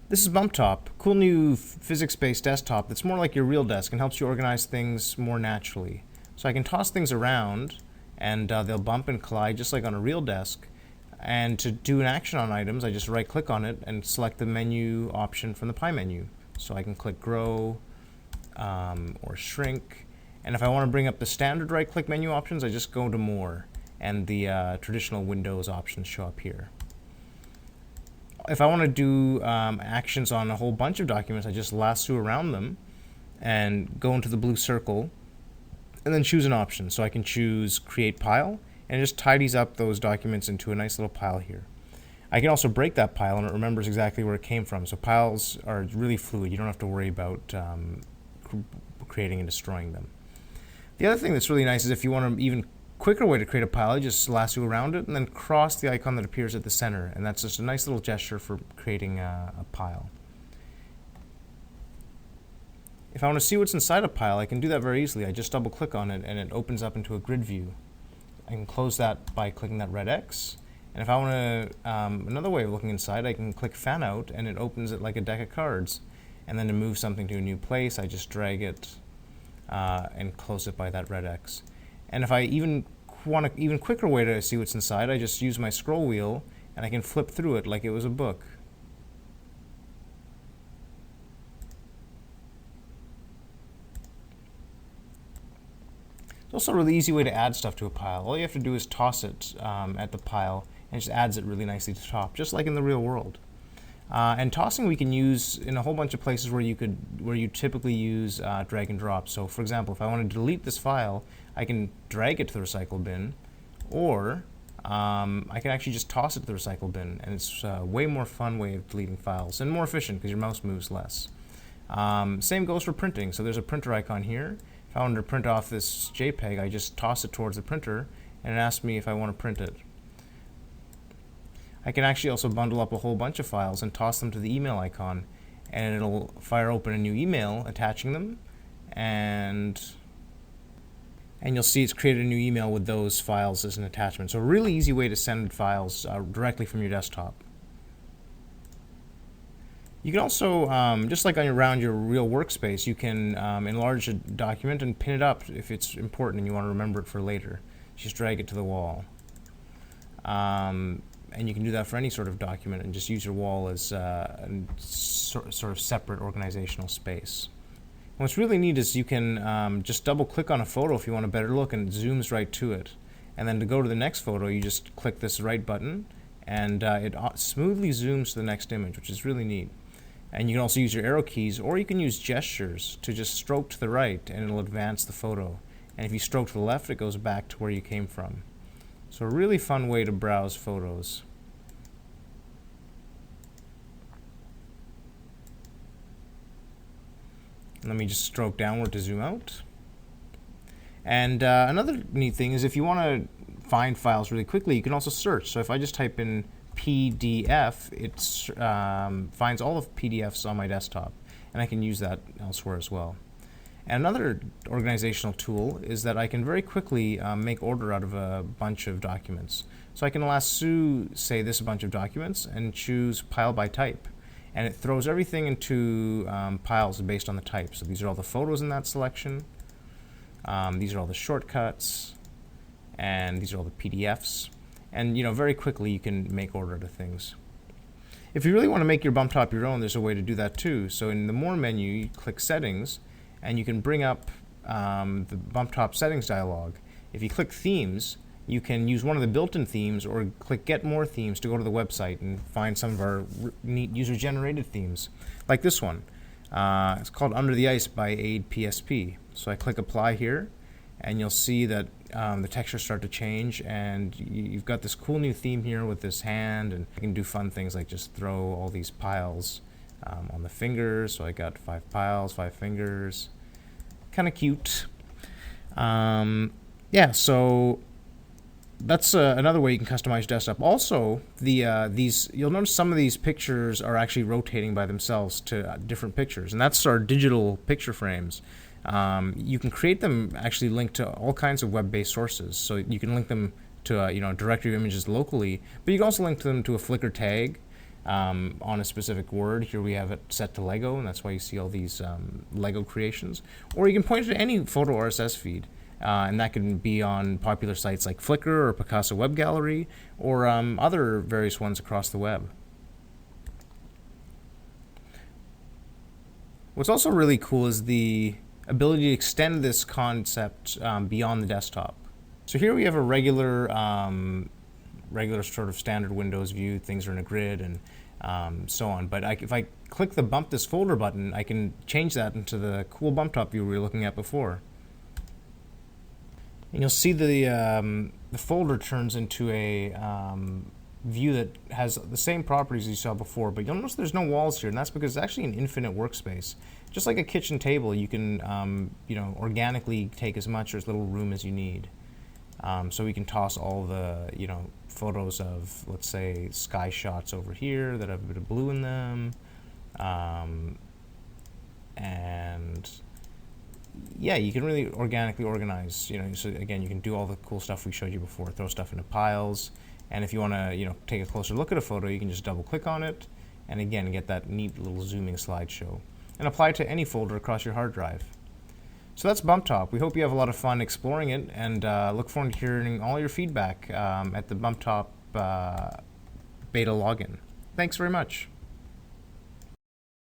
This is BumpTop, cool new physics-based desktop that's more like your real desk and helps you organize things more naturally. So I can toss things around and they'll bump and collide just like on a real desk. And to do an action on items, I just right-click on it and select the menu option from the pie menu. So I can click grow or shrink. And if I want to bring up the standard right-click menu options, I just go to more, and the traditional Windows options show up here. If I want to do actions on a whole bunch of documents, I just lasso around them and go into the blue circle and then choose an option. So I can choose create pile, and it just tidies up those documents into a nice little pile here. I can also break that pile and it remembers exactly where it came from. So piles are really fluid. You don't have to worry about creating and destroying them. The other thing that's really nice is if you want an even quicker way to create a pile, you just lasso around it and then cross the icon that appears at the center, and that's just a nice little gesture for creating a pile. If I want to see what's inside a pile, I can do that very easily. I just double click on it and it opens up into a grid view. I can close that by clicking that red X, and if I want to another way of looking inside, I can click fan out and it opens it like a deck of cards. And then to move something to a new place, I just drag it and close it by that red X. And if I even want an even quicker way to see what's inside, I just use my scroll wheel and I can flip through it like it was a book. It's also a really easy way to add stuff to a pile. All you have to do is toss it at the pile and it just adds it really nicely to the top, just like in the real world. And tossing we can use in a whole bunch of places where you typically use drag and drop. So for example, if I want to delete this file, I can drag it to the recycle bin, or I can actually just toss it to the recycle bin, and it's a way more fun way of deleting files and more efficient because your mouse moves less. Same goes for printing. So there's a printer icon here. If I wanted to print off this JPEG, I just toss it towards the printer and it asks me if I want to print it. I can actually also bundle up a whole bunch of files and toss them to the email icon, and it'll fire open a new email attaching them, and you'll see it's created a new email with those files as an attachment. So a really easy way to send files directly from your desktop. You can also, just like around your real workspace, you can enlarge a document and pin it up if it's important and you want to remember it for later. Just drag it to the wall. And you can do that for any sort of document and just use your wall as a sort of separate organizational space. And what's really neat is you can just double click on a photo if you want a better look, and it zooms right to it. And then to go to the next photo, you just click this right button and it smoothly zooms to the next image, which is really neat. And you can also use your arrow keys, or you can use gestures to just stroke to the right and it'll advance the photo. And if you stroke to the left, it goes back to where you came from. So a really fun way to browse photos. Let me just stroke downward to zoom out. And another neat thing is if you want to find files really quickly, you can also search. So if I just type in PDF, it finds all of PDFs on my desktop, and I can use that elsewhere as well. And another organizational tool is that I can very quickly make order out of a bunch of documents. So I can lasso, say, this bunch of documents and choose pile by type. And it throws everything into piles based on the type. So these are all the photos in that selection. These are all the shortcuts. And these are all the PDFs. And very quickly you can make order to things. If you really want to make your BumpTop your own, there's a way to do that too. So in the More menu, you click Settings, and you can bring up the BumpTop Settings dialog. If you click Themes, you can use one of the built-in themes or click Get More Themes to go to the website and find some of our neat user-generated themes, like this one. It's called Under the Ice by Aid PSP. So I click Apply here, and you'll see that the textures start to change, and you've got this cool new theme here with this hand, and you can do fun things like just throw all these piles on the fingers. So I got 5 piles, 5 fingers. Kind of cute. Yeah, so that's another way you can customize your desktop. Also, you'll notice some of these pictures are actually rotating by themselves to different pictures, and that's our digital picture frames. You can create them actually linked to all kinds of web-based sources. So you can link them to a directory of images locally, but you can also link them to a Flickr tag. on a specific word. Here we have it set to Lego, and that's why you see all these Lego creations. Or you can point it to any photo RSS feed, and that can be on popular sites like Flickr or Picasso Web Gallery, or other various ones across the web. What's also really cool is the ability to extend this concept beyond the desktop. So here we have a regular sort of standard Windows view. Things are in a grid and so on. But if I click the Bump This Folder button, I can change that into the cool BumpTop view we were looking at before. And you'll see the folder turns into a view that has the same properties you saw before, but you'll notice there's no walls here, and that's because it's actually an infinite workspace. Just like a kitchen table, you can organically take as much or as little room as you need. So we can toss all the photos of, let's say, sky shots over here that have a bit of blue in them, and yeah, you can really organically organize. So again, you can do all the cool stuff we showed you before. Throw stuff into piles, and if you want to take a closer look at a photo, you can just double click on it, and again get that neat little zooming slideshow, and apply it to any folder across your hard drive. So that's BumpTop. We hope you have a lot of fun exploring it, and look forward to hearing all your feedback at the BumpTop beta login. Thanks very much.